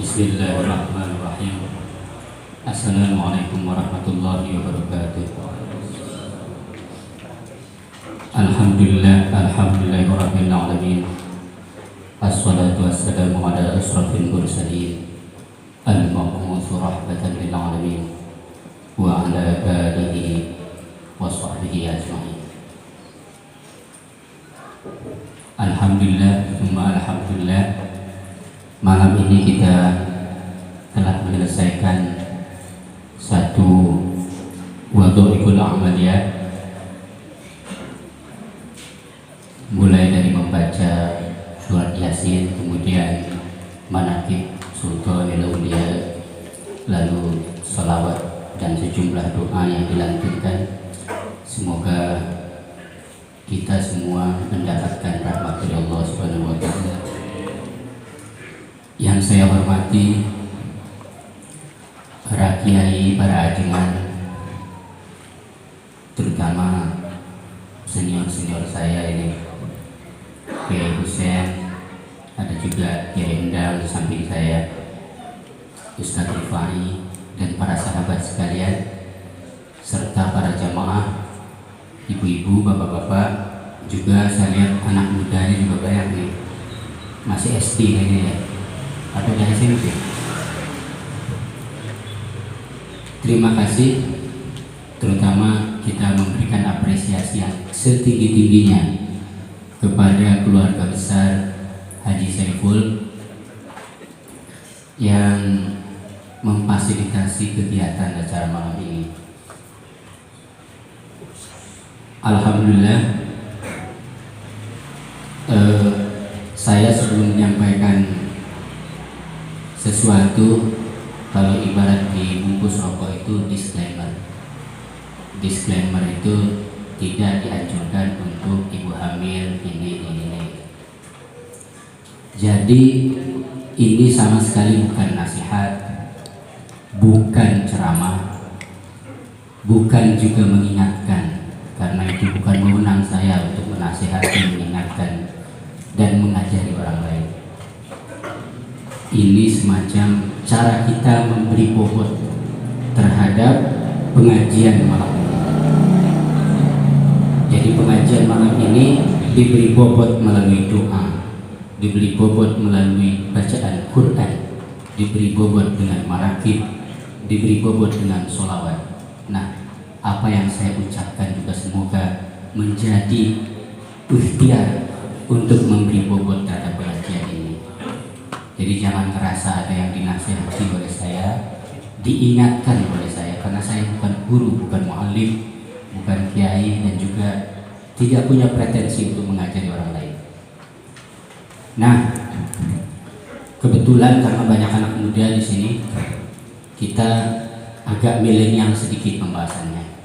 Bismillahirrahmanirrahim. Assalamualaikum warahmatullahi wabarakatuh. Alhamdulillahirabbil alamin. Assalatu wassalamu ala asrafil mursalin al-mab'uts rahmatan lil alamin wa ala alihi wa sahbihi ajma'in. Alhamdulillah, alhamdulillah. Malam ini kita telah menyelesaikan satu wadhu'ul amaliyah, mulai dari membaca surat Yasin, kemudian manaqib Sultanul Auliya, lalu salawat dan sejumlah doa yang dilantunkan. Semoga kita semua mendapatkan rahmat dari Allah Subhanahu wa taala. Yang saya hormati para kiai, para ajengan, terutama senior-senior saya ini, Kiai Hussein, ada juga Kiai Endang di samping saya, Ustadz Rifai, dan para sahabat sekalian, serta para jamaah, ibu-ibu, bapak-bapak, juga saya lihat anak mudanya juga banyak nih, masih SD kayaknya ya, atau dari SMP. Terima kasih, terutama kita memberikan apresiasi yang setinggi-tingginya kepada keluarga besar Haji Saiful yang memfasilitasi kegiatan acara malam ini. Alhamdulillah, saya sebelum menyampaikan sesuatu, kalau ibarat di bungkus rokok itu disclaimer. Disclaimer itu tidak dianjurkan untuk ibu hamil ini. Jadi ini sama sekali bukan nasihat, bukan ceramah, bukan juga mengingatkan, karena itu bukan wewenang saya untuk menasihati, mengingatkan, dan mengajari orang lain. Ini semacam cara kita memberi bobot terhadap pengajian malam ini. Jadi pengajian malam ini diberi bobot melalui doa, diberi bobot melalui bacaan Quran, diberi bobot dengan manaqib, diberi bobot dengan sholawat. Nah, apa yang saya ucapkan juga semoga menjadi ikhtiar untuk memberi bobot terhadap pengajian ini. Jadi jangan merasa ada yang dinasihati oleh saya, diingatkan oleh saya, karena saya bukan guru, bukan muallim, bukan kiai, dan juga tidak punya pretensi untuk mengajari orang lain. Nah, kebetulan karena banyak anak muda di sini, kita agak milenial sedikit pembahasannya.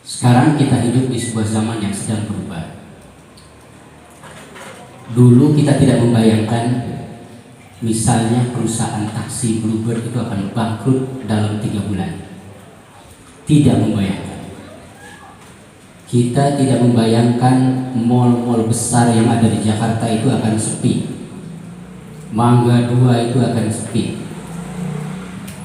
Sekarang kita hidup di sebuah zaman yang sedang berubah. Dulu kita tidak membayangkan misalnya perusahaan taksi Bluebird itu akan bangkrut dalam 3 bulan. Tidak membayangkan. Kita tidak membayangkan mal-mal besar yang ada di Jakarta itu akan sepi. Mangga 2 itu akan sepi.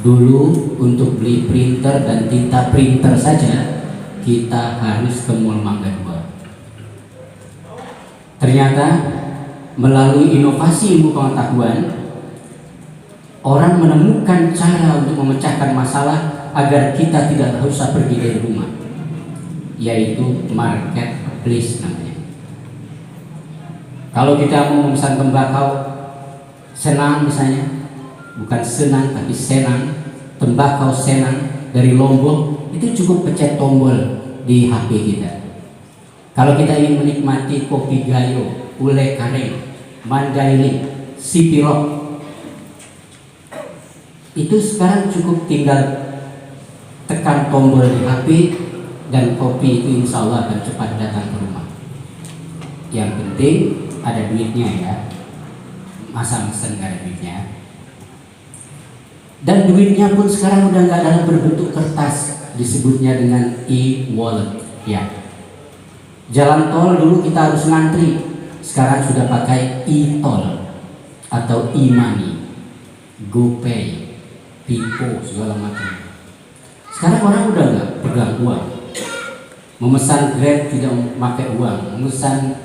Dulu untuk beli printer dan tinta printer saja kita harus ke Mall Mangga 2. Ternyata melalui inovasi ilmu pengetahuan, orang menemukan cara untuk memecahkan masalah agar kita tidak usah pergi dari rumah, yaitu marketplace namanya. Kalau kita mau memesan tembakau Senang misalnya, bukan senang tapi senang, tembakau senang dari Lombok, itu cukup pencet tombol di HP kita. Kalau kita ingin menikmati kopi Gayo, Ule Kareng, Mandailing, Sipirok, itu sekarang cukup tinggal tekan tombol di HP dan kopi itu insya Allah akan cepat datang ke rumah. Yang penting ada duitnya ya, masa mesen gak ada duitnya. Dan duitnya pun sekarang udah gak dalam berbentuk kertas, disebutnya dengan e-wallet ya. Jalan tol dulu kita harus ngantri, sekarang sudah pakai e-tol atau e-money. GoPay, Pipo, segala macam. Sekarang orang udah nggak pegang uang. Memesan Grab tidak memakai uang, memesan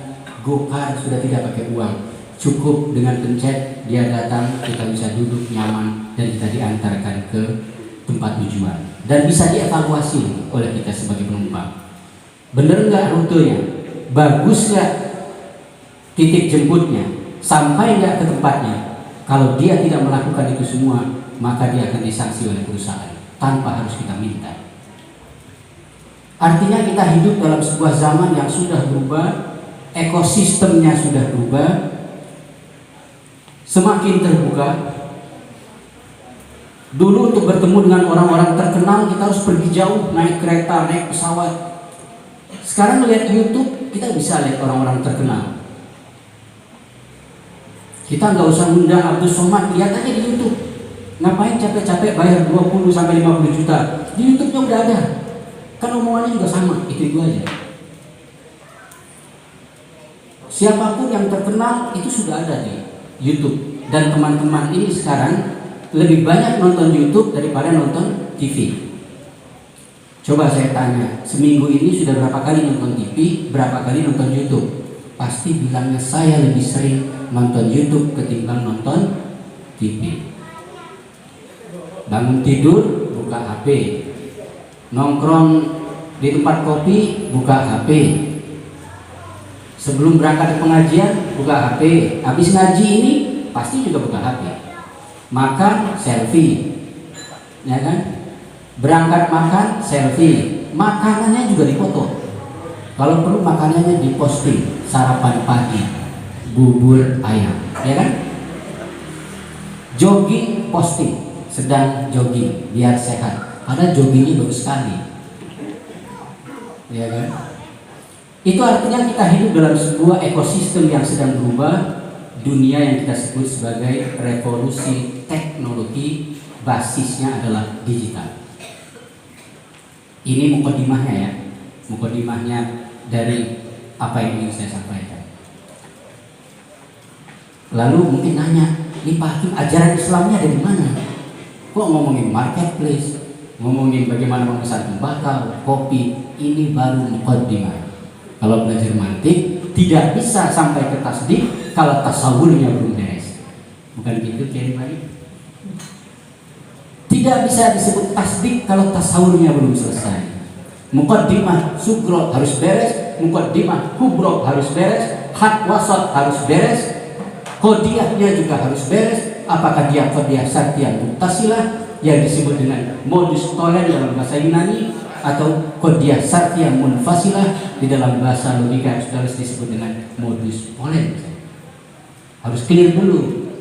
GoCar sudah tidak pakai uang. Cukup dengan pencet, dia datang, kita bisa duduk nyaman dan kita diantarkan ke tempat tujuan. Dan bisa dievaluasi oleh kita sebagai penumpang. Bener nggak rutenya? Bagus nggak titik jemputnya? Sampai nggak ke tempatnya? Kalau dia tidak melakukan itu semua, maka dia akan disanksi oleh perusahaan tanpa harus kita minta. Artinya kita hidup dalam sebuah zaman yang sudah berubah, ekosistemnya sudah berubah, semakin terbuka. Dulu untuk bertemu dengan orang-orang terkenal kita harus pergi jauh, naik kereta, naik pesawat. Sekarang melihat YouTube, kita bisa lihat orang-orang terkenal. Kita nggak usah undang Abdul Somad, lihat aja di YouTube. Ngapain capek-capek bayar 20 sampai 50 juta? Di YouTube-nya udah ada. Kan omongannya juga sama, itu aja. Siapapun yang terkenal itu sudah ada di YouTube. Dan teman-teman ini sekarang lebih banyak nonton YouTube daripada nonton TV. Coba saya tanya, seminggu ini sudah berapa kali nonton TV, berapa kali nonton YouTube? Pasti bilangnya saya lebih sering nonton YouTube ketimbang nonton TV. Bangun tidur, buka HP. Nongkrong di tempat kopi, buka HP. Sebelum berangkat ke pengajian, buka HP. Habis ngaji ini, pasti juga buka HP. Makan, selfie, ya kan? Berangkat makan, selfie. Makanannya juga dipoto. Kalau perlu makanannya diposting. Sarapan pagi, bubur ayam, ya kan? Jogging, posting. Sedang jogging, biar sehat. Karena joggingnya bagus sekali, ya kan? Itu artinya kita hidup dalam sebuah ekosistem yang sedang berubah. Dunia yang kita sebut sebagai revolusi teknologi, basisnya adalah digital. Ini mukadimahnya ya, mukadimahnya dari apa yang ingin saya sampaikan. Lalu mungkin nanya, ini Pak Hakim ajaran Islamnya dari mana? Kok ngomongin marketplace, ngomongin bagaimana memesan tembakau, kopi, ini baru mukadimah. Kalau belajar mantik tidak bisa sampai ke tasdik kalau tasawurnya belum beres. Bukan gitu Kiai Baik? Tidak bisa disebut tasdik kalau tasawurnya belum selesai. Mukaddimah sugro harus beres, mukaddimah kubro harus beres, khat wasat harus beres, qodiyahnya juga harus beres. Apakah dia qodiyah syartiyah muttasilah yang disebut dengan modus tolen dalam bahasa Yunani, atau qodiyah syartiyah munfasilah di dalam bahasa logika harus disebut dengan modus polen. Harus clear dulu.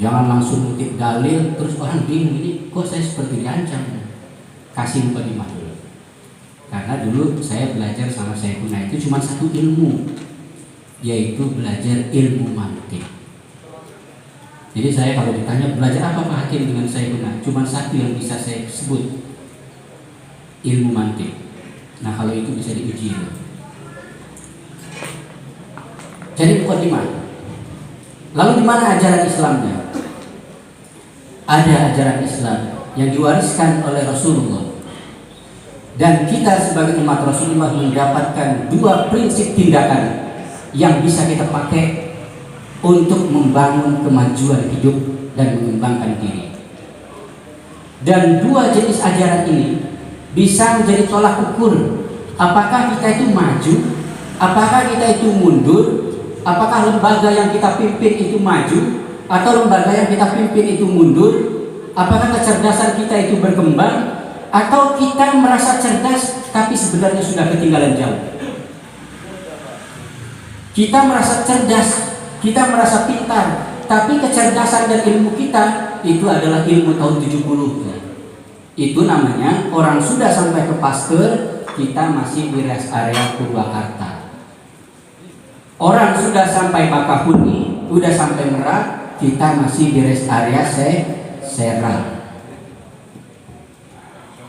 Jangan langsung ngutip dalil terus orang bingung, ini kok saya seperti diancam. Kasih mukadimah dulu. Karena dulu saya belajar sama Syekhuna itu cuma satu ilmu, yaitu belajar ilmu mantik. Jadi saya kalau ditanya belajar apa Pak Hakim dengan Syekhuna, cuma satu yang bisa saya sebut, ilmu mantik. Nah kalau itu bisa diuji. Jadi mukadimah. Lalu di mana ajaran Islamnya? Ada ajaran Islam yang diwariskan oleh Rasulullah. Dan kita sebagai umat Rasulullah mendapatkan dua prinsip tindakan yang bisa kita pakai untuk membangun kemajuan hidup dan mengembangkan diri. Dan dua jenis ajaran ini bisa menjadi tolak ukur apakah kita itu maju, apakah kita itu mundur, apakah lembaga yang kita pimpin itu maju atau lembaga yang kita pimpin itu mundur, apakah kecerdasan kita itu berkembang atau kita merasa cerdas tapi sebenarnya sudah ketinggalan jauh. Kita merasa cerdas, kita merasa pintar, tapi kecerdasan dan ilmu kita itu adalah ilmu tahun 70. Itu namanya orang sudah sampai ke Pasteur, kita masih di rest area Purwakarta. Orang sudah sampai Bakahuni, sudah sampai Merak, kita masih di rest area Serang.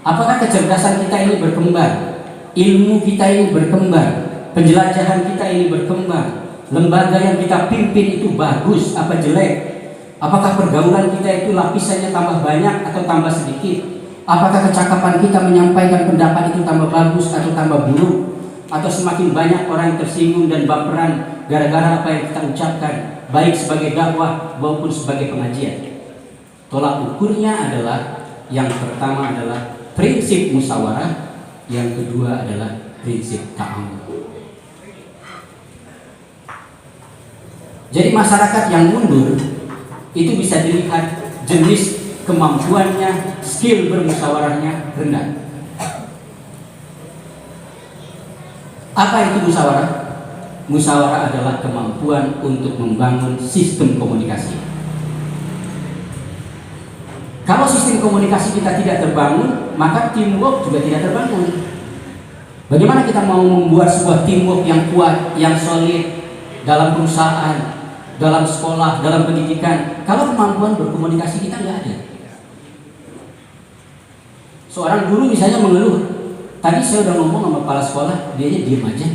Apakah kecerdasan kita ini berkembang? Ilmu kita ini berkembang? Penjelajahan kita ini berkembang? Lembaga yang kita pimpin itu bagus apa jelek? Apakah pergaulan kita itu lapisannya tambah banyak atau tambah sedikit? Apakah kecakapan kita menyampaikan pendapat itu tambah bagus atau tambah buruk? Atau semakin banyak orang yang tersinggung dan baperan gara-gara apa yang kita ucapkan, baik sebagai dakwah maupun sebagai pengajian? Tolak ukurnya adalah, yang pertama adalah prinsip musyawarah, yang kedua adalah prinsip ta'awun. Jadi masyarakat yang mundur itu bisa dilihat jenis kemampuannya, skill bermusyawarahnya rendah. Apa itu musyawarah? Musyawarah adalah kemampuan untuk membangun sistem komunikasi. Kalau sistem komunikasi kita tidak terbangun, maka teamwork juga tidak terbangun. Bagaimana kita mau membuat sebuah teamwork yang kuat, yang solid dalam perusahaan, dalam sekolah, dalam pendidikan, kalau kemampuan berkomunikasi kita nggak ada? Seorang guru misalnya mengeluh, tadi saya udah ngomong sama kepala sekolah, dia diam aja.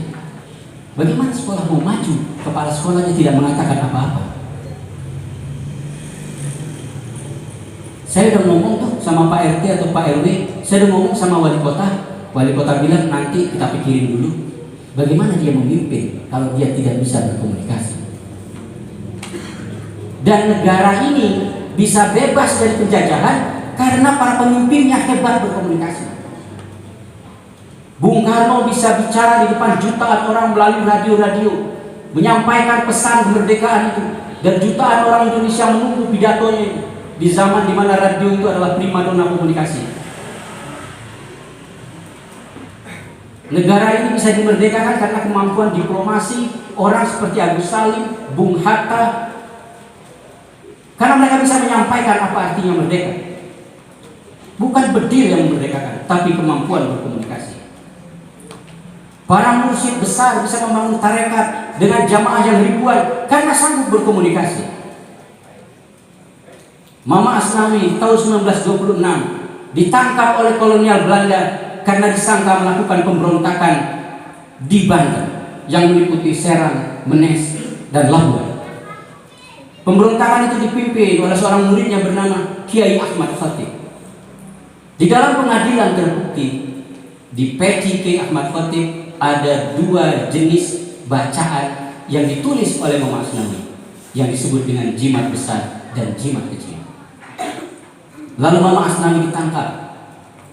Bagaimana sekolah mau maju? Kepala sekolahnya tidak mengatakan apa-apa. Saya udah ngomong tuh sama Pak RT atau Pak RW, saya udah ngomong sama wali kota bilang nanti kita pikirin dulu. Bagaimana dia memimpin kalau dia tidak bisa berkomunikasi? Dan negara ini bisa bebas dari penjajahan karena para pemimpinnya hebat berkomunikasi. Bung Karno bisa bicara di depan jutaan orang melalui radio-radio, menyampaikan pesan kemerdekaan itu, dan jutaan orang Indonesia menunggu pidatonya itu, di zaman di mana radio itu adalah primadona komunikasi. Negara ini bisa dimerdekakan karena kemampuan diplomasi orang seperti Agus Salim, Bung Hatta, karena mereka bisa menyampaikan apa artinya merdeka. Bukan bedil yang memerdekakan, tapi kemampuan berkomunikasi. Para mursyid besar bisa membangun tarekat dengan jamaah yang ribuan karena sanggup berkomunikasi. Mama Asnawi tahun 1926 ditangkap oleh kolonial Belanda karena disangka melakukan pemberontakan di Banten yang meliputi Serang, Menes, dan Labuan. Pemberontakan itu dipimpin oleh seorang muridnya bernama Kiai Ahmad Khatib. Di dalam pengadilan terbukti di peci Kiai Ahmad Khatib ada dua jenis bacaan yang ditulis oleh Mama Asnawi yang disebut dengan jimat besar dan jimat kecil. Lalu Mama Asnawi ditangkap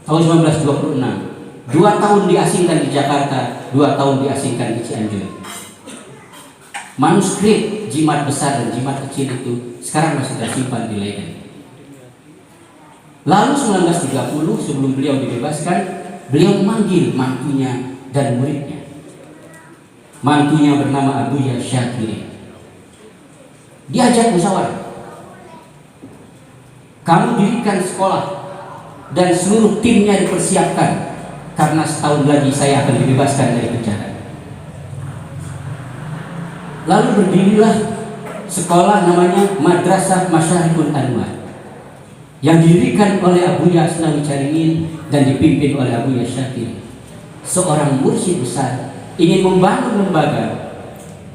tahun 1926, 2 tahun diasingkan di Jakarta, 2 tahun diasingkan di Cianjur. Manuskrip jimat besar dan jimat kecil itu sekarang masih tersimpan di Leiden. Lalu 1930 sebelum beliau dibebaskan, beliau memanggil mantunya dan muridnya. Mantunya bernama Abuya Syakiri. Diajak musyawarah. Kamu dirikan sekolah dan seluruh timnya dipersiapkan karena setahun lagi saya akan dibebaskan dari penjara. Lalu berdirilah sekolah namanya Madrasah Masyarikul Anwar yang didirikan oleh Abuya Asnawi Carimin dan dipimpin oleh Abuya Syakiri. Seorang mursyid besar ingin membangun lembaga,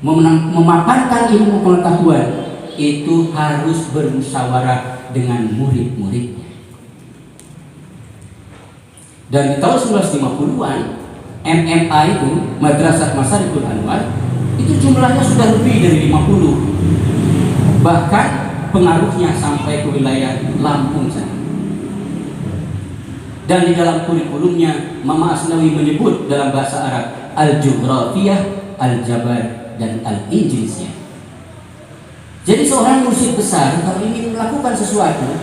memaparkan ilmu pengetahuan, itu harus bermusyawarah dengan murid-muridnya. Dan di tahun 1950-an MMA itu, Madrasah Masyarikul Anwar, itu jumlahnya sudah lebih dari 50. Bahkan pengaruhnya sampai ke wilayah Lampung sana. Dan di dalam kurikulumnya Mama Asnawi menyebut dalam bahasa Arab Al-Jughrafiyah, Al-Jabar, dan Al-Injilsiyah. Jadi seorang mursyid besar kalau ingin melakukan sesuatu,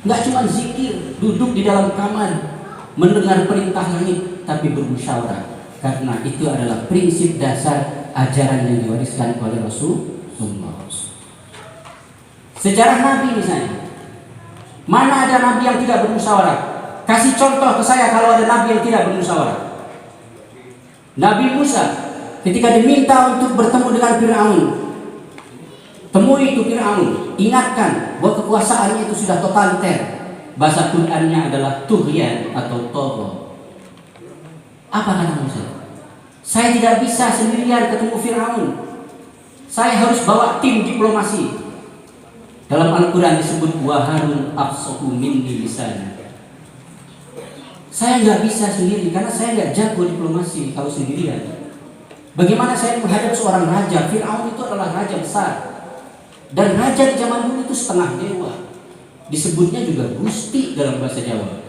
nggak cuma zikir, duduk di dalam kamar mendengar perintah langit, tapi bermusyawarah, karena itu adalah prinsip dasar ajaran yang diwariskan oleh Rasulullah. Sejarah Nabi misalnya, mana ada Nabi yang tidak bermusyawarah? Kasih contoh ke saya kalau ada Nabi yang tidak bermusyawarah. Nabi Musa ketika diminta untuk bertemu dengan Fir'aun, temui itu Fir'aun, ingatkan bahwa kekuasaannya itu sudah totaliter. Bahasa Qur'annya adalah tughyan atau tagha. Apa kata Musa? Saya tidak bisa sendirian ketemu Fir'aun. Saya harus bawa tim diplomasi. Dalam Al-Quran disebut waharun afsahu minni lisan. Saya nggak bisa sendiri karena saya nggak jago diplomasi kalau sendirian. Bagaimana saya menghadap seorang raja? Fir'aun itu adalah raja besar, dan raja di zaman dulu itu setengah dewa. Disebutnya juga gusti dalam bahasa Jawa.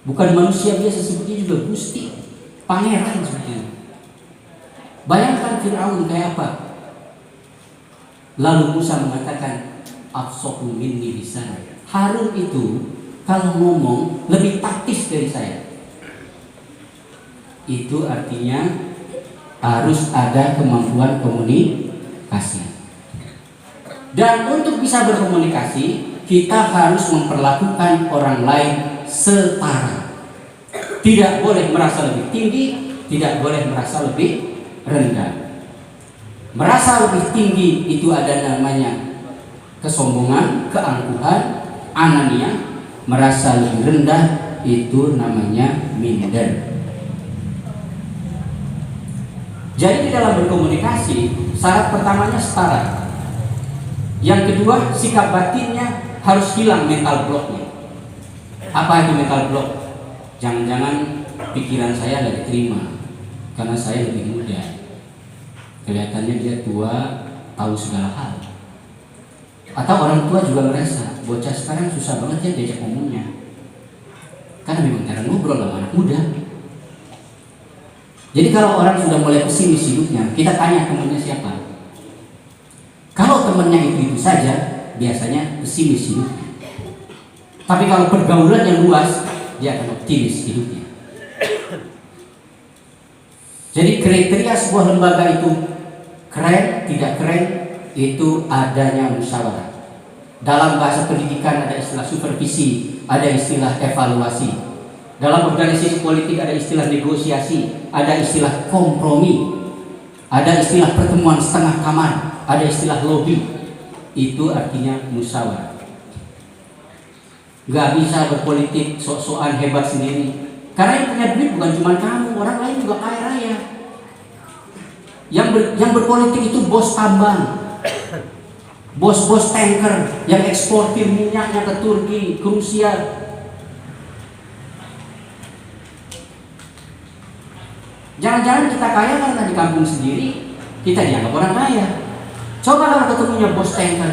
Bukan manusia biasa, sebutnya juga gusti, pangeran sebetulnya. Bayangkan Fir'aun kayak apa. Lalu Musa mengatakan afsahu minni lisan. Harun itu kalau ngomong lebih taktis dari saya. Itu artinya harus ada kemampuan komunikasi. Dan untuk bisa berkomunikasi, kita harus memperlakukan orang lain setara. Tidak boleh merasa lebih tinggi, tidak boleh merasa lebih rendah. Merasa lebih tinggi itu ada namanya kesombongan, keangkuhan, anania. Merasa lebih rendah itu namanya minder. Jadi di dalam berkomunikasi, syarat pertamanya setara. Yang kedua, sikap batinnya harus hilang mental blocknya. Apa itu mental block? Jangan-jangan pikiran saya nggak diterima karena saya lebih muda. Kelihatannya dia tua, tahu segala hal. Atau orang tua juga merasa bocah sekarang susah banget ya diajak ngomongnya, karena memang cara ngobrol sama anak muda. Jadi kalau orang sudah mulai pesimis hidupnya, kita tanya temannya siapa. Kalau temannya itu saja, biasanya pesimis hidupnya. Tapi kalau pergaulan yang luas, dia akan optimis hidupnya. Jadi kriteria sebuah lembaga itu keren, tidak keren, itu adanya musyawarah. Dalam bahasa pendidikan ada istilah supervisi, ada istilah evaluasi. Dalam organisasi politik ada istilah negosiasi, ada istilah kompromi, ada istilah pertemuan setengah kamar, ada istilah lobby. Itu artinya musyawarah. Gak bisa berpolitik sok-sokan hebat sendiri. Karena yang punya duit bukan cuma kamu, orang lain juga kaya raya. Yang berpolitik itu bos tambang, bos-bos tanker yang eksportir minyaknya ke Turki, ke Rusia. Jangan-jangan kita kaya karena di kampung sendiri kita dianggap orang kaya. Coba kalau ketemunya bos tanker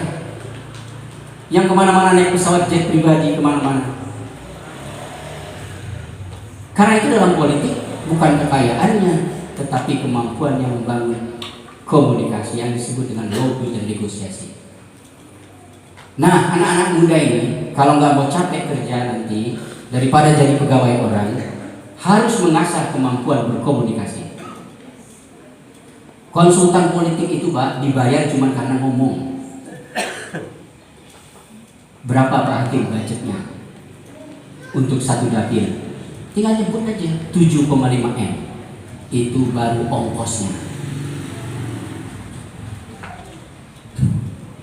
yang kemana-mana naik pesawat jet pribadi kemana-mana. Karena itu dalam politik bukan kekayaannya, tetapi kemampuannya membangun komunikasi yang disebut dengan lobby dan negosiasi. Nah, anak-anak muda ini kalau nggak mau capek kerja nanti, daripada jadi pegawai orang, harus mengasah kemampuan berkomunikasi. Konsultan politik itu Pak dibayar cuma karena ngomong. Berapa Pak Hakim budgetnya untuk satu dapil? Tinggal nyebut aja 7,5 M. Itu baru ongkosnya.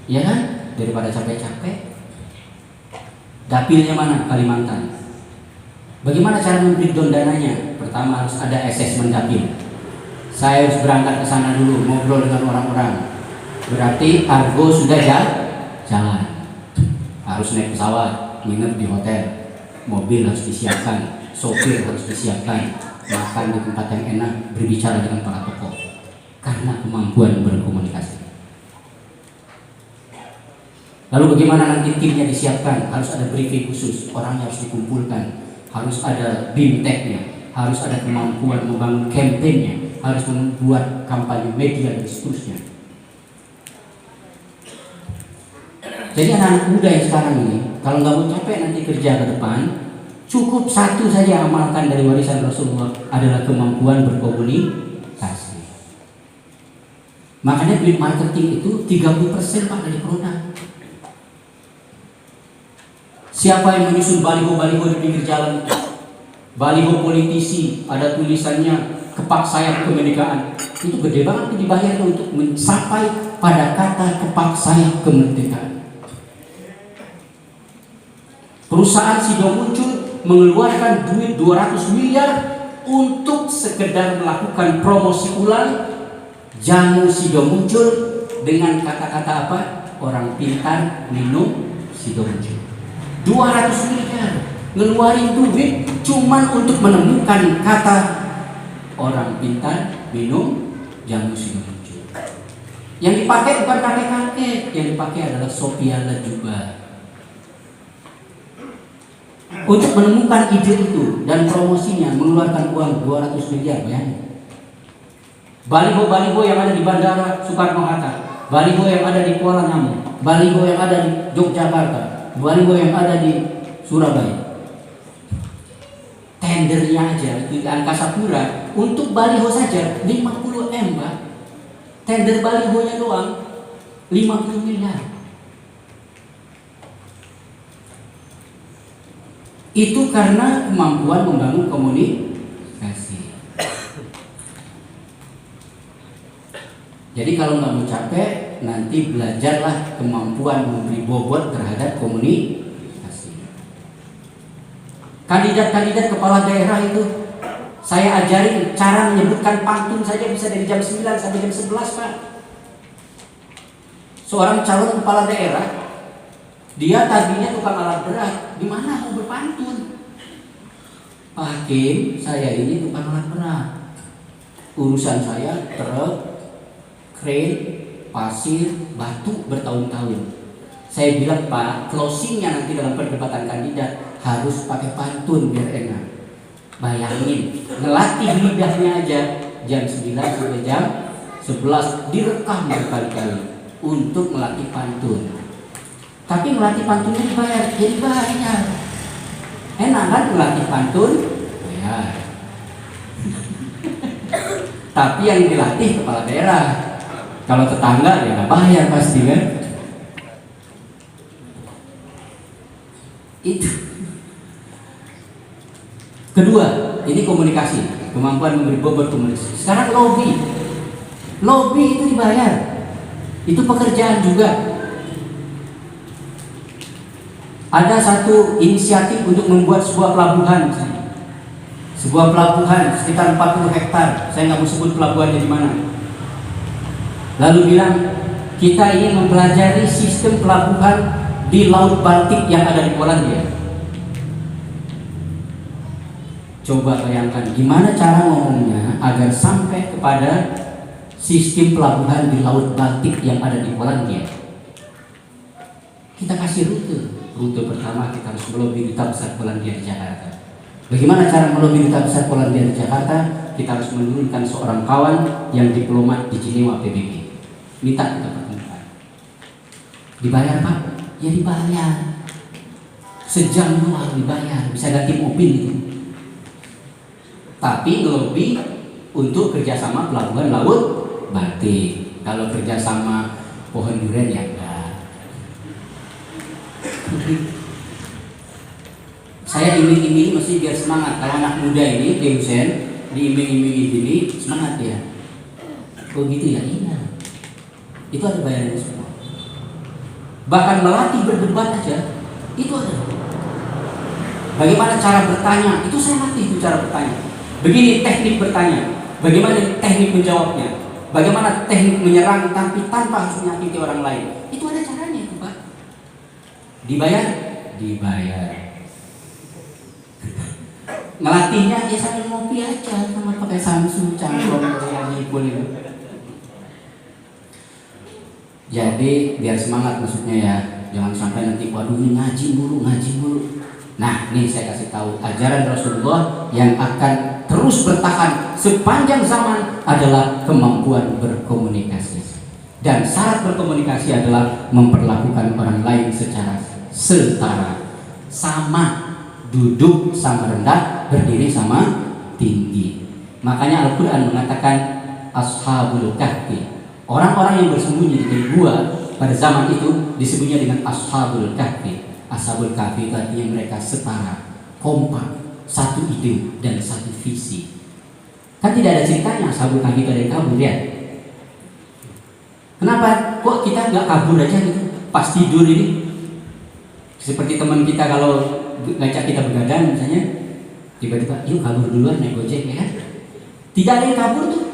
Ya kan? Daripada capek-capek. Dapilnya mana? Kalimantan. Bagaimana cara membreakdown dananya? Pertama harus ada asesmen dapil. Saya harus berangkat ke sana dulu, ngobrol dengan orang-orang. Berarti argo sudah jalan. Harus naik pesawat, nginep di hotel, mobil harus disiapkan, sopir harus disiapkan, makan di tempat yang enak, berbicara dengan para tokoh. Karena kemampuan berkomunikasi. Lalu bagaimana nanti timnya disiapkan? Harus ada briefing khusus, orangnya harus dikumpulkan, harus ada bimteknya, harus ada kemampuan membangun kampanyenya, harus membuat kampanye media dan seterusnya. Jadi anak-anak muda yang sekarang ini, kalau nggak mau capek nanti kerja ke depan, cukup satu saja amalkan dari warisan Rasulullah adalah kemampuan berkomunikasi. Makanya duit marketing itu 30% Pak dari produk. Siapa yang menyusun baliho-baliho di pinggir jalan? Baliho politisi, ada tulisannya kepak sayap kemerdekaan. Itu gede banget dibayar untuk mencapai pada kata kepak sayap kemerdekaan. Perusahaan Sido Muncul mengeluarkan duit 200 miliar untuk sekedar melakukan promosi ulang jamu Sido Muncul dengan kata-kata apa? orang pintar minum sidomjo. 200 miliar ngeluarin duit cuman untuk menemukan kata orang pintar minum jamu sidomjo. Yang dipakai bukan kakek-kakek, yang dipakai adalah Sophia Lajuba. Untuk menemukan ide itu dan promosinya mengeluarkan uang 200 miliar, bayangin. Baliho-baliho yang ada di Bandara Soekarno-Hatta, baliho yang ada di Kuala Namu, baliho yang ada di Yogyakarta, baliho yang ada di Surabaya. Tendernya aja di Angkasa Pura untuk baliho saja 50 M, Pak. Tender balihonya doang 50 miliar. Itu karena kemampuan membangun komunikasi. Jadi kalau nggak mau capek, nanti belajarlah kemampuan memberi bobot terhadap komunikasi. Kandidat-kandidat kepala daerah itu saya ajarin cara menyebutkan pantun saja bisa dari jam 9 sampai jam 11, Pak. Seorang calon kepala daerah, dia tadinya tukang alat berat, di mana mau berpantun? Pak Hakim, saya ini tukang alat berat. Urusan saya truk, crane, pasir, batu bertahun-tahun. Saya bilang, Pak, closingnya nanti dalam perdebatan kandidat harus pakai pantun biar enak. Bayangin, ngelatih lidahnya aja jam 9 sampai jam 11 direkam berkali-kali untuk melatih pantun. Tapi melatih pantunnya dibayar, jadi bayar. Enak kan melatih pantun? Bayar. Tapi yang dilatih kepala daerah. Kalau tetangga ya nggak bayar pasti kan? Itu. Kedua, ini komunikasi, kemampuan memberi bobot komunikasi. Sekarang lobby itu dibayar, itu pekerjaan juga. Ada satu inisiatif untuk membuat sebuah pelabuhan, sebuah pelabuhan sekitar 40 hektar. Saya nggak mau sebut pelabuhannya di mana. Lalu bilang kita ingin mempelajari sistem pelabuhan di Laut Baltik yang ada di Polandia. Coba bayangkan gimana cara ngomongnya agar sampai kepada sistem pelabuhan di Laut Baltik yang ada di Polandia. Kita kasih rute. Rute pertama kita harus melobi Duta Besar Polandia di Jakarta. Bagaimana cara melobi Duta Besar Polandia di Jakarta? Kita harus menurunkan seorang kawan yang diplomat di Jenewa PBB. Minta kita pertemukan. Dibayar, Pak? Ya dibayar. Sejam doang dibayar, bisa ganti mobil itu. Tapi ngelobi untuk kerjasama pelabuhan Laut Baltik. Kalau kerjasama pohon durian ya enggak. Saya iming-iming mesti biar semangat. Kalau anak muda ini Deusen diiming-imingi gini semangat ya. Oh gitu ya, iya. Itu ada bayarannya semua. Bahkan melatih berdebat aja itu ada. Bagaimana cara bertanya? Itu saya latih itu cara bertanya. Begini teknik bertanya, bagaimana teknik menjawabnya, bagaimana teknik menyerang tapi tanpa harus menyakiti orang lain. Itu ada caranya itu, Pak. Dibayar? Dibayar. Ngelatihnya ya sambil ngopi aja sama pakai Samsung, cangkrong, itu. Jadi biar semangat maksudnya ya, jangan sampai nanti waduh ini ngaji mulu. Nah, ini saya kasih tahu ajaran Rasulullah yang akan terus bertahan sepanjang zaman adalah kemampuan berkomunikasi. Dan syarat berkomunikasi adalah memperlakukan orang lain secara setara, sama, duduk sama rendah, berdiri sama tinggi. Makanya Al-Quran mengatakan Ashabul Kahfi, orang-orang yang bersembunyi di gua pada zaman itu disebutnya dengan Ashabul Kahfi. Ashabul Kahfi itu artinya mereka setara, kompak, satu ide dan satu visi. Kan tidak ada ceritanya Ashabul Kahfi itu ada yang kabur ya. Kenapa? Kok kita nggak kabur aja gitu? Pas tidur ini, seperti teman kita kalau ngajak kita begadang misalnya, tiba-tiba, yuk kabur duluan naik gojek ya kan? Tidak ada yang kabur tuh.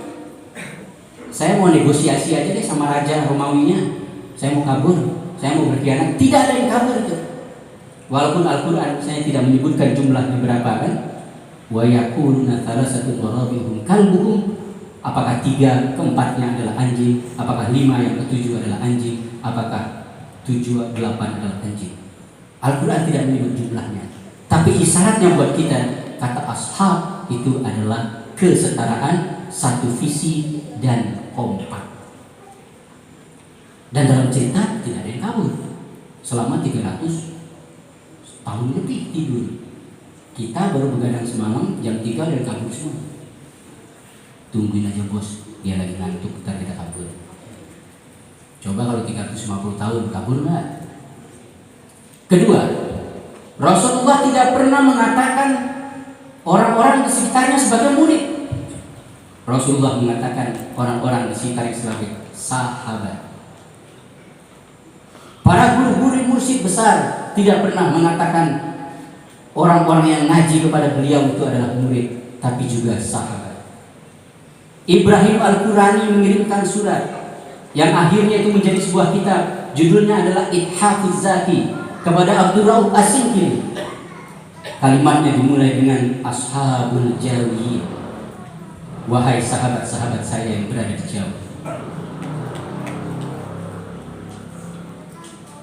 Saya mau negosiasi aja deh sama raja Romawinya. saya mau kabur, saya mau berkhianat. Tidak ada yang kabur itu. Walaupun Al-Quran saya tidak menyebutkan jumlahnya berapa kan. Wa yakuluna thalathatu dharabihum kalbuhum. Apakah 3 keempatnya adalah anjing? Apakah 5 yang ketujuh adalah anjing? Apakah 7 8 adalah anjing? Al-Quran tidak menyebut jumlahnya. Tapi isyaratnya buat kita, kata ashab itu adalah kesetaraan, satu visi dan kompak. Dan dalam cerita tidak ada yang kabur selama 300 tahun lebih tidur. Kita baru begadang semalam jam 3 dan kabur semua. Tungguin aja bos, dia lagi ngantuk, ntar kita kabur. Coba kalau 350 tahun kabur nggak? Kedua, Rasulullah tidak pernah mengatakan orang-orang di sekitarnya sebagai murid. Rasulullah mengatakan orang-orang di sekitarnya sebagai sahabat. Para guru-guru mursyid besar tidak pernah mengatakan orang-orang yang ngaji kepada beliau itu adalah murid, tapi juga sahabat. Ibrahim Al-Qurani mengirimkan surat yang akhirnya itu menjadi sebuah kitab. Judulnya adalah Ithafuz Zaki kepada Abdul Rauf As-Singkili. Kalimatnya dimulai dengan Ashabul Jawi. Wahai sahabat-sahabat saya yang berada di jauh.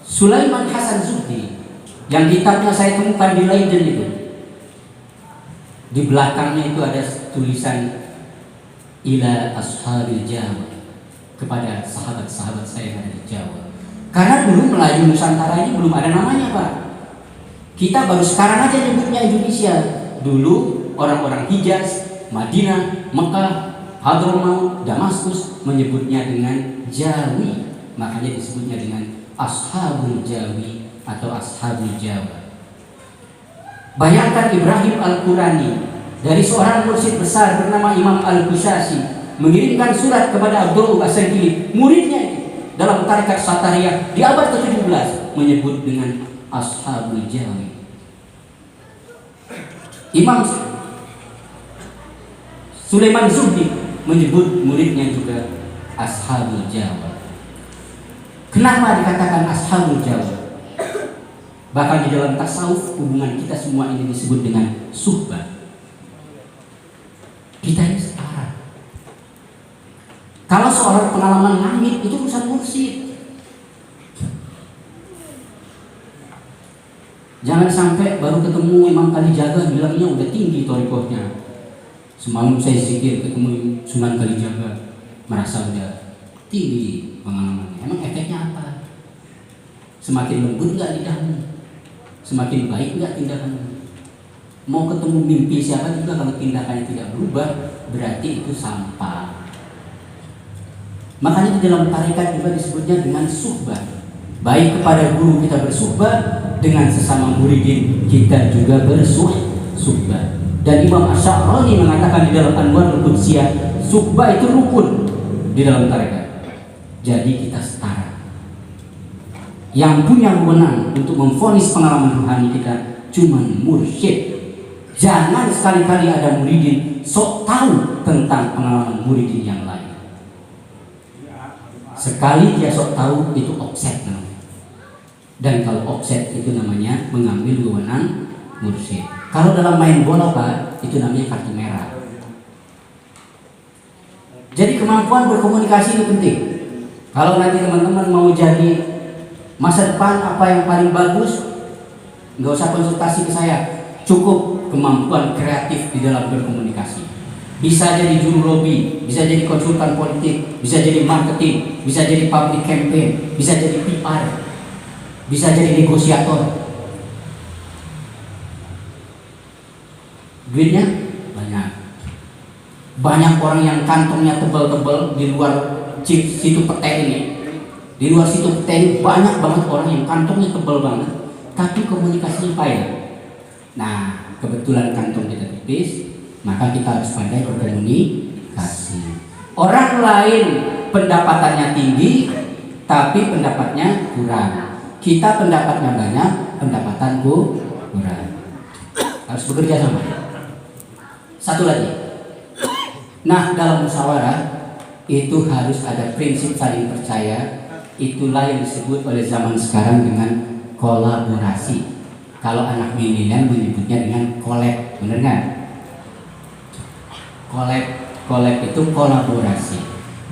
Sulaiman Hasan Zuhdi yang kitabnya saya temukan di Leiden itu, di belakangnya itu ada tulisan ila ashabil Jawa, kepada sahabat-sahabat saya yang ada di Jawa. Karena dulu Melayu Nusantara ini belum ada namanya Pak. Kita baru sekarang aja nyebutnya Indonesia. Dulu orang-orang Hijaz, Madinah, Mekah, Hadramaut, Damaskus menyebutnya dengan Jawi. Makanya disebutnya dengan Ashabul Jawi atau Ashabul Jawa. Bayangkan Ibrahim Al-Qurani dari seorang mursyid besar bernama Imam Al-Qushashi mengirimkan surat kepada Abdul As-Singkili, muridnya itu, dalam tarekat Satariyah di abad ke-17 menyebut dengan Ashabul Jawi. Imam Sulaiman Zuhdi menyebut muridnya juga Ashabul Jawa. Kenapa dikatakan Ashabul Jawa? Bahkan di dalam tasawuf hubungan kita semua ini disebut dengan suhbah. Kita ini setara. Kalau soal pengalaman langit itu urusan mursyid. Jangan sampai baru ketemu Imam Kalijaga bilangnya udah tinggi thariqahnya. Semalam saya zikir ketemu Sunan Kalijaga, merasa udah tinggi pengalamannya. Emang efeknya apa? Semakin lembut nggak lidahmu? Semakin baik nggak tindakanmu? Mau ketemu mimpi siapa juga kalau tindakannya tidak berubah, berarti itu sampah. Makanya di dalam tarekat juga disebutnya dengan suhbah. Baik kepada guru kita bersuhbah, dengan sesama muridin kita juga bersuhbah. Dan Imam Asy'arani mengatakan di dalam Anwarul Qudsiyah, suhbah itu rukun di dalam tarekat. Jadi kita setara. Yang punya wewenang untuk memvonis pengalaman rohani kita cuma mursyid. Jangan sekali-kali ada muridin sok tahu tentang pengalaman muridin yang lain. Sekali dia sok tahu itu offset namanya. Dan kalau offset itu namanya mengambil wewenang mursyid. Kalau dalam main bola Pak, itu namanya kartu merah. Jadi kemampuan berkomunikasi itu penting. Kalau nanti teman-teman mau jadi masa depan apa yang paling bagus, nggak usah konsultasi ke saya, cukup kemampuan kreatif di dalam berkomunikasi. Bisa jadi juru lobby, bisa jadi konsultan politik, bisa jadi marketing, bisa jadi public campaign, bisa jadi PR, bisa jadi negosiator. Duitnya banyak. Banyak orang yang kantongnya tebal-tebal di luar situ pete ini. Di luar situ pete ini banyak banget orang yang kantongnya tebal banget, tapi komunikasinya payah. Nah, kebetulan kantong kita tipis, maka kita harus pandai berkomunikasi. Orang lain pendapatannya tinggi, tapi pendapatnya kurang. Kita pendapatnya banyak, pendapatan kurang. Harus bekerja sama. Satu lagi. Nah, dalam musyawarah itu harus ada prinsip saling percaya, itulah yang disebut oleh zaman sekarang dengan kolaborasi. Kalau anak milenial menyebutnya dengan collab, bener nggak? Collab itu kolaborasi.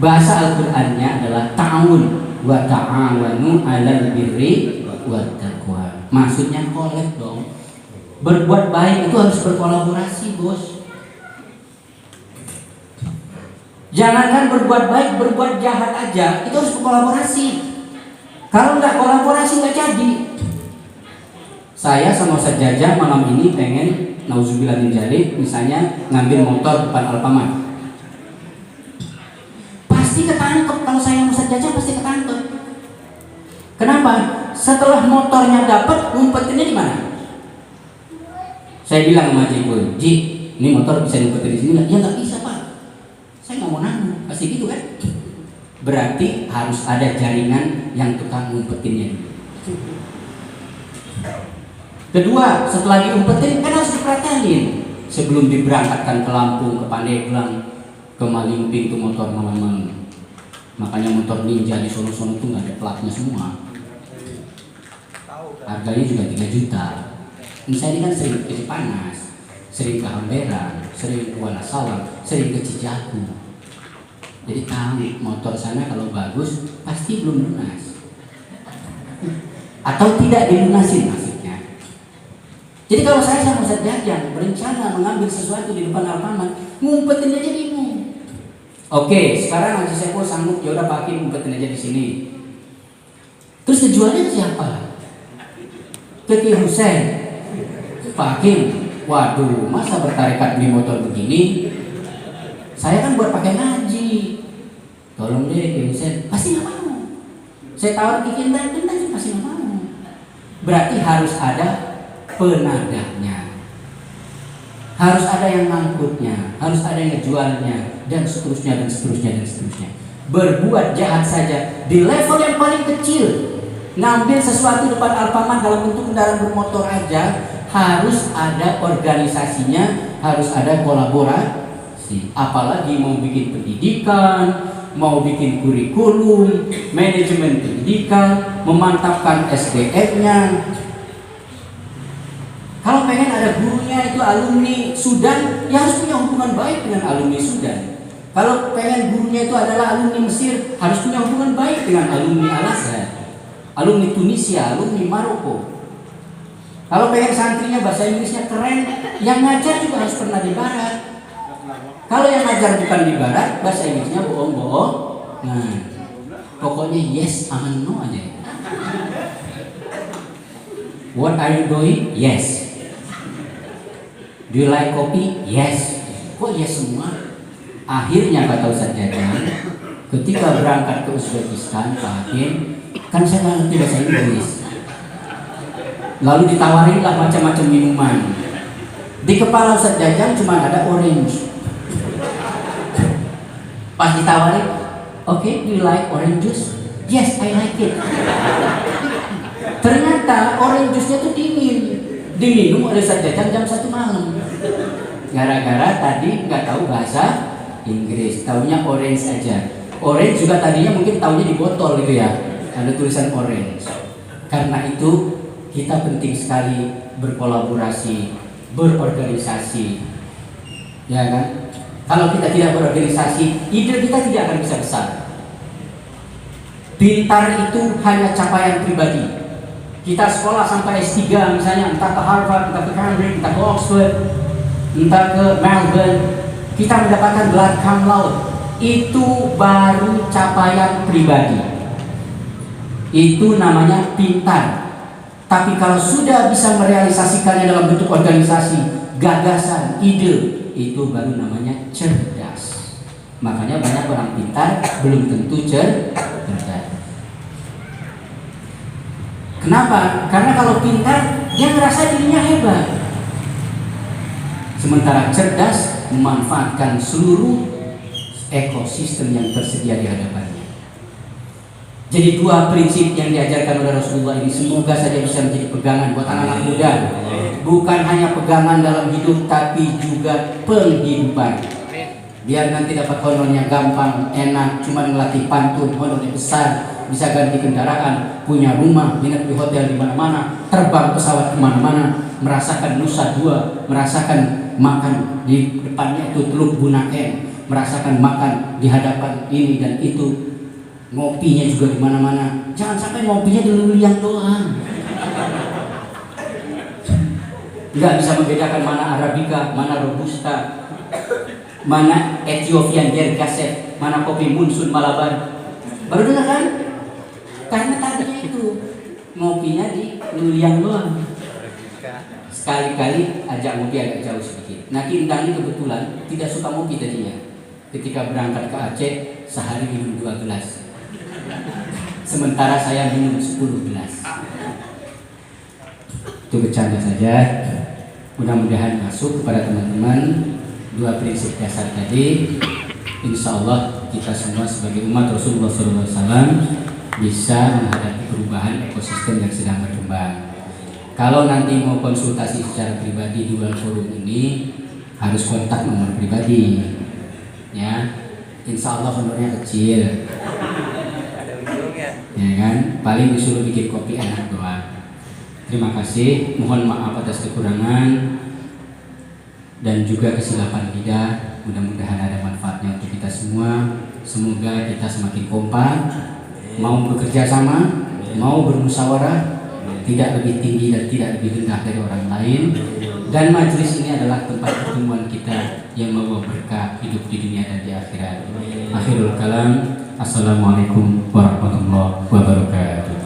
Bahasa Al-Qur'annya adalah ta'awun wa ta'awanu 'alal birri wat taqwa. Maksudnya collab dong. Berbuat baik itu harus berkolaborasi, Bos. Jangankan berbuat baik, berbuat jahat aja itu harus berkolaborasi. Kalau nggak kolaborasi nggak jadi. Saya sama Ustaz Jaja malam ini pengen nauzubillah min dzalik, misalnya ngambil motor depan Alfamart. Pasti ketangkep kalau saya sama Ustaz Jaja, pasti ketangkep. Kenapa? Setelah motornya dapat, ngumpetinnya di mana? Saya bilang sama Jiko, Ji, ini motor bisa ngumpetin di sini nggak? Ya nggak bisa, Pak. Saya nggak mau nanggung, pasti gitu kan? Berarti harus ada jaringan yang tukang ngumpetinnya. Kedua, setelah diumpetin kan harus diperhatiin sebelum diberangkatkan ke Lampung, ke Pandeglang, ke Malingping, ke motor malam-malam. Makanya motor Ninja di sono-sono itu nggak ada platnya semua. Harganya juga 3 juta. Saya ini kan sering ke Cipanas, sering ke Hamberan, sering ke Wonosalam, sering ke Cijaku. Jadi tahu motor sana kalau bagus pasti belum lunas atau tidak dilunasin maksudnya. Jadi kalau saya sama Ustaz Jajang berencana mengambil sesuatu di depan Alfamart, ngumpetin aja bingung. Oke, sekarang Haji Sepo sanggup, ya udah Pak Hakim ngumpetin aja di sini. Terus tujuannya siapa? Ke Husain. Pak Hakim, waduh, masa bertarekat beli motor begini? Saya kan buat pakai ngaji. Tolong deh Ki Husain, pasti nggak mau. Saya tawar bikin tadi pasti nggak mau. Berarti harus ada penadahnya, harus ada yang ngangkutnya, harus ada yang ngejualnya, dan seterusnya dan seterusnya dan seterusnya. Berbuat jahat saja di level yang paling kecil, ngambil sesuatu depan Alfamart dalam bentuk kendaraan bermotor aja, harus ada organisasinya, harus ada kolaborasi. Apalagi mau bikin pendidikan, mau bikin kurikulum, manajemen pendidikan, memantapkan SDM-nya. Kalau pengen ada gurunya itu alumni Sudan, ya harus punya hubungan baik dengan alumni Sudan. Kalau pengen gurunya itu adalah alumni Mesir, harus punya hubungan baik dengan alumni Al-Azhar, alumni Tunisia, alumni Maroko. Kalau pengen santrinya bahasa Inggrisnya keren, yang ngajar juga harus pernah di Barat. Kalau yang ngajar bukan di Barat, bahasa Inggrisnya bohong-bohong. Nah, pokoknya yes, aman, no aja. What are you doing? Yes. Do you like kopi? Yes. Kok yes semua? Akhirnya kata Ustaz Jajang, ketika berangkat ke Uzbekistan, Pak Hakim, kan saya nggak ngerti bahasa Inggris. Lalu ditawarinlah macam-macam minuman. Di kepala Ustaz Jajang cuma ada orange. Pas ditawarin, okay, do you like orange juice? Yes, I like it. Ternyata orange juice-nya tuh dingin, diminum oleh Ustaz Jajang jam 1 malam. Gara-gara tadi nggak tahu bahasa Inggris, taunya orange aja. Orange juga tadinya mungkin taunya di botol gitu ya, ada tulisan orange. Karena itu kita penting sekali berkolaborasi, berorganisasi, ya kan? Kalau kita tidak berorganisasi, ide kita tidak akan bisa besar. Pintar itu hanya capaian pribadi. Kita sekolah sampai S3 misalnya, entah ke Harvard, entah ke Cambridge, entah ke Oxford, entah ke Melbourne, kita mendapatkan gelar cum laude. Itu baru capaian pribadi. Itu namanya pintar. Tapi kalau sudah bisa merealisasikannya dalam bentuk organisasi, gagasan, ide, itu baru namanya cerdas. Makanya banyak orang pintar belum tentu cerdas. Kenapa? Karena kalau pintar dia ngerasa dirinya hebat. Sementara cerdas memanfaatkan seluruh ekosistem yang tersedia di hadapannya. Jadi dua prinsip yang diajarkan oleh Rasulullah ini semoga saja bisa menjadi pegangan buat anak-anak muda. Bukan hanya pegangan dalam hidup, tapi juga penghidupan. Biar nanti dapat honornya gampang, enak, cuma ngelatih pantun, honornya besar. bisa ganti kendaraan, punya rumah, nginep di hotel di mana-mana, terbang pesawat kemana-mana, merasakan Nusa Dua, merasakan makan di depannya itu Teluk Bunaken, merasakan makan di hadapan ini dan itu, ngopinya juga di mana-mana. Jangan sampai ngopinya di Lululiang doang. Nggak bisa membedakan mana Arabica, mana Robusta, mana Ethiopian Dergaset, mana kopi Munsun Malabar. Baru dengar kan? Karena tadinya itu ngopinya di Lululiang doang. Sekali-kali ajak ngopi agak jauh sedikit. Nah, Kintang ini kebetulan tidak suka ngopi tadinya. Ketika berangkat ke Aceh, sehari minum 2 gelas. Sementara saya minum 10 gelas. Itu bercanda saja. Mudah-mudahan masuk kepada teman-teman 2 prinsip dasar tadi. Insya Allah kita semua sebagai umat Rasulullah SAW bisa menghadapi perubahan ekosistem yang sedang berkembang. Kalau nanti mau konsultasi secara pribadi di luar forum ini, harus kontak nomor pribadi, ya. Insya Allah honornya kecil, ya kan. Paling disuruh bikin kopi enak doang. Terima kasih. Mohon maaf atas kekurangan dan juga kesilapan lidah. Mudah-mudahan ada manfaatnya untuk kita semua. Semoga kita semakin kompak, mau bekerja sama, mau bermusyawarah, tidak lebih tinggi dan tidak lebih rendah dari orang lain. Dan majelis ini adalah tempat pertemuan kita yang membawa berkah hidup di dunia dan di akhirat. Akhirul kalam. Assalamualaikum warahmatullahi wabarakatuh.